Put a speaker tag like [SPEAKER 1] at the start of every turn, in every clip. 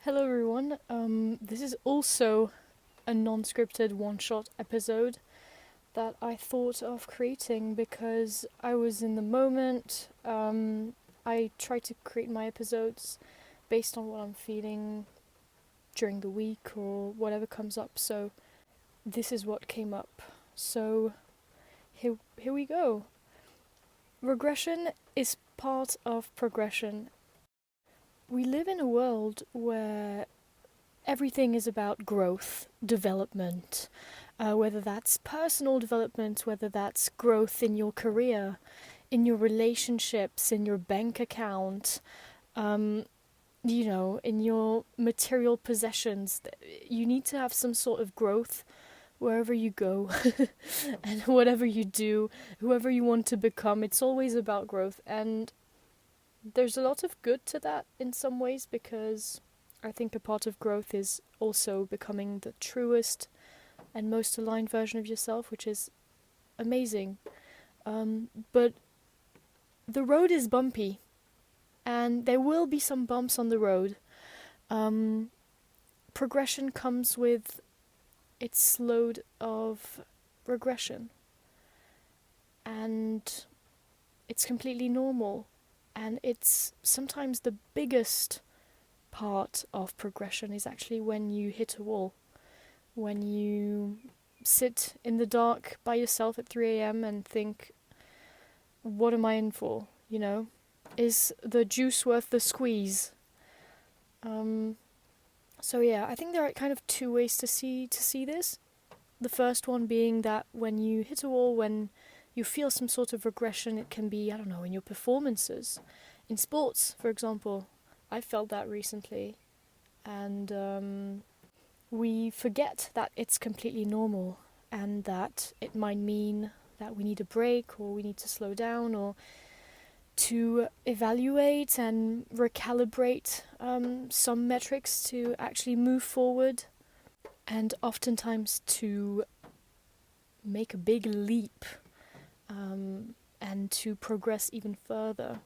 [SPEAKER 1] Hello everyone. This is also a non-scripted one-shot episode that I thought of creating because I was in the moment. I try to create my episodes based on what I'm feeling during the week or whatever comes up. So this is what came up. So here we go. Regression is part of progression. We live in a world where everything is about growth, development, whether that's personal development, whether that's growth in your career, in your relationships, in your bank account, in your material possessions. You need to have some sort of growth wherever you go and whatever you do, whoever you want to become. It's always about growth, and there's a lot of good to that in some ways, because I think a part of growth is also becoming the truest and most aligned version of yourself, which is amazing. But the road is bumpy, and there will be some bumps on the road. Progression comes with its load of regression, and it's completely normal, and it's sometimes the biggest part of progression is actually when you hit a wall, when you sit in the dark by yourself at 3 a.m. and think, what am I in for? Is the juice worth the squeeze? So yeah, I think there are kind of two ways to see this. The first one being that when you hit a wall, when you feel some sort of regression, it can be, in your performances. In sports, for example, I felt that recently, and we forget that it's completely normal and that it might mean that we need a break, or we need to slow down, or to evaluate and recalibrate some metrics to actually move forward, and oftentimes to make a big leap and to progress even further.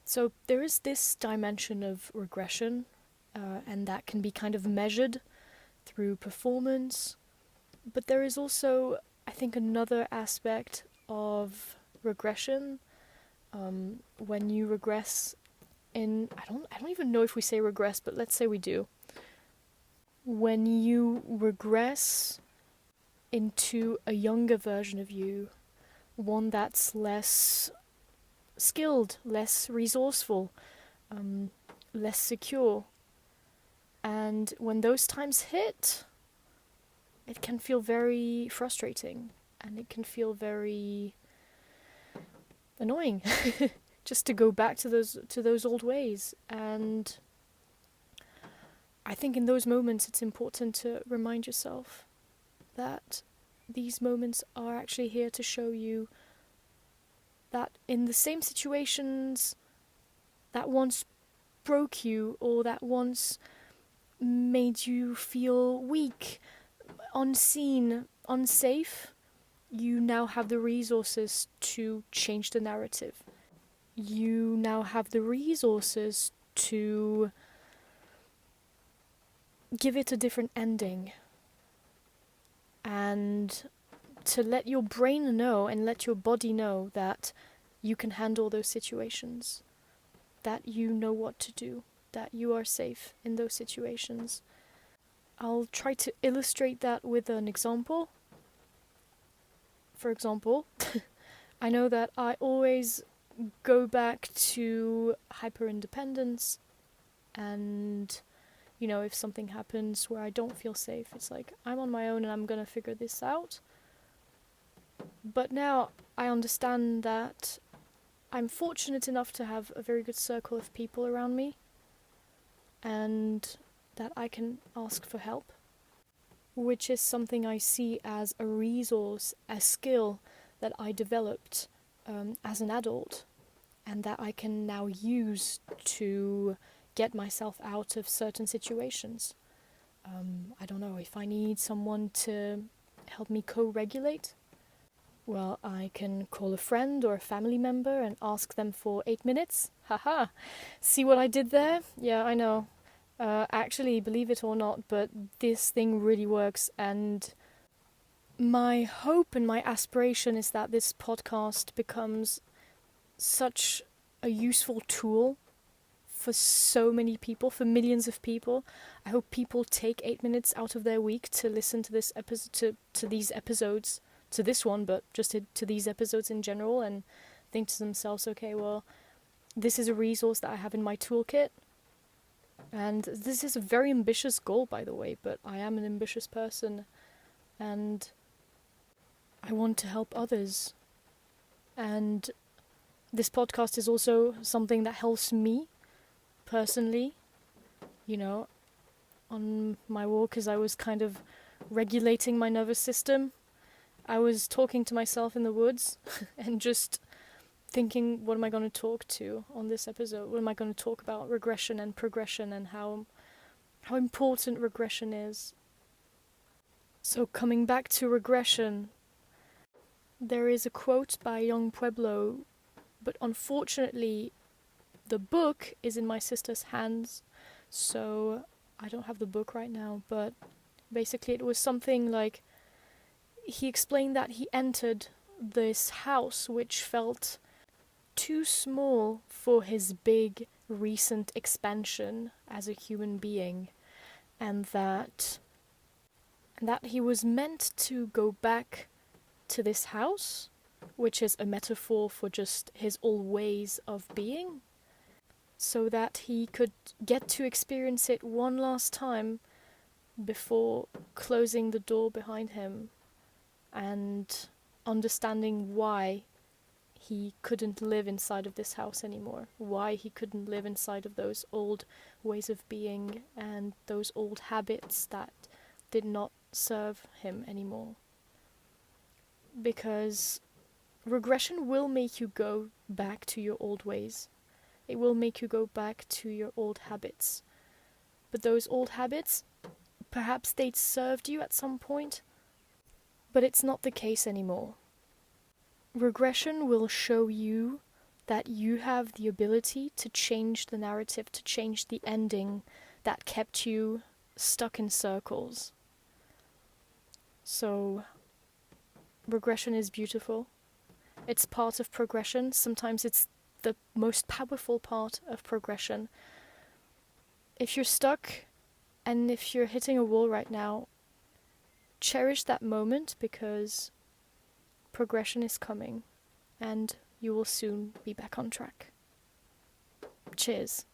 [SPEAKER 1] So there is this dimension of regression, and that can be kind of measured through performance. But there is also, I think, another aspect of regression. When you regress in, I don't even know if we say regress, but let's say we do. When you regress into a younger version of you, one that's less skilled, less resourceful, less secure. And when those times hit, it can feel very frustrating, and it can feel very annoying just to go back to those old ways. And I think in those moments it's important to remind yourself that these moments are actually here to show you that in the same situations that once broke you, or that once made you feel weak, unseen, unsafe, you now have the resources to change the narrative. You now have the resources to give it a different ending, and to let your brain know and let your body know that you can handle those situations, that you know what to do, that you are safe in those situations. I'll try to illustrate that with an example. For example, I know that I always go back to hyper-independence, and if something happens where I don't feel safe, it's like, I'm on my own and I'm gonna figure this out. But now I understand that I'm fortunate enough to have a very good circle of people around me, and that I can ask for help, which is something I see as a resource, a skill that I developed as an adult, and that I can now use to get myself out of certain situations. I don't know, if I need someone to help me co-regulate, well, I can call a friend or a family member and ask them for 8 minutes. Haha! See what I did there? Yeah, I know. Actually, believe it or not, but this thing really works, and my hope and my aspiration is that this podcast becomes such a useful tool for so many people, for millions of people. I hope people take 8 minutes out of their week to listen to this episode, to these episodes, to this one, but just to these episodes in general, and think to themselves, okay, well, this is a resource that I have in my toolkit. And this is a very ambitious goal, by the way, but I am an ambitious person, and I want to help others. And this podcast is also something that helps me personally, you know, on my walk, as I was kind of regulating my nervous system. I was talking to myself in the woods and just thinking, what am I going to talk to on this episode? What am I going to talk about? Regression and progression, and how important regression is. So coming back to regression, there is a quote by Young Pueblo, but unfortunately the book is in my sister's hands, so I don't have the book right now, but basically it was something like, he explained that he entered this house which felt too small for his big recent expansion as a human being, and that he was meant to go back to this house, which is a metaphor for just his old ways of being, so that he could get to experience it one last time before closing the door behind him and understanding why he couldn't live inside of this house anymore, why he couldn't live inside of those old ways of being and those old habits that did not serve him anymore. Because regression will make you go back to your old ways. It will make you go back to your old habits. But those old habits, perhaps they'd served you at some point, but it's not the case anymore. Regression will show you that you have the ability to change the narrative, to change the ending that kept you stuck in circles. So, regression is beautiful. It's part of progression. Sometimes it's the most powerful part of progression. If you're stuck and if you're hitting a wall right now, cherish that moment, because progression is coming and you will soon be back on track. Cheers.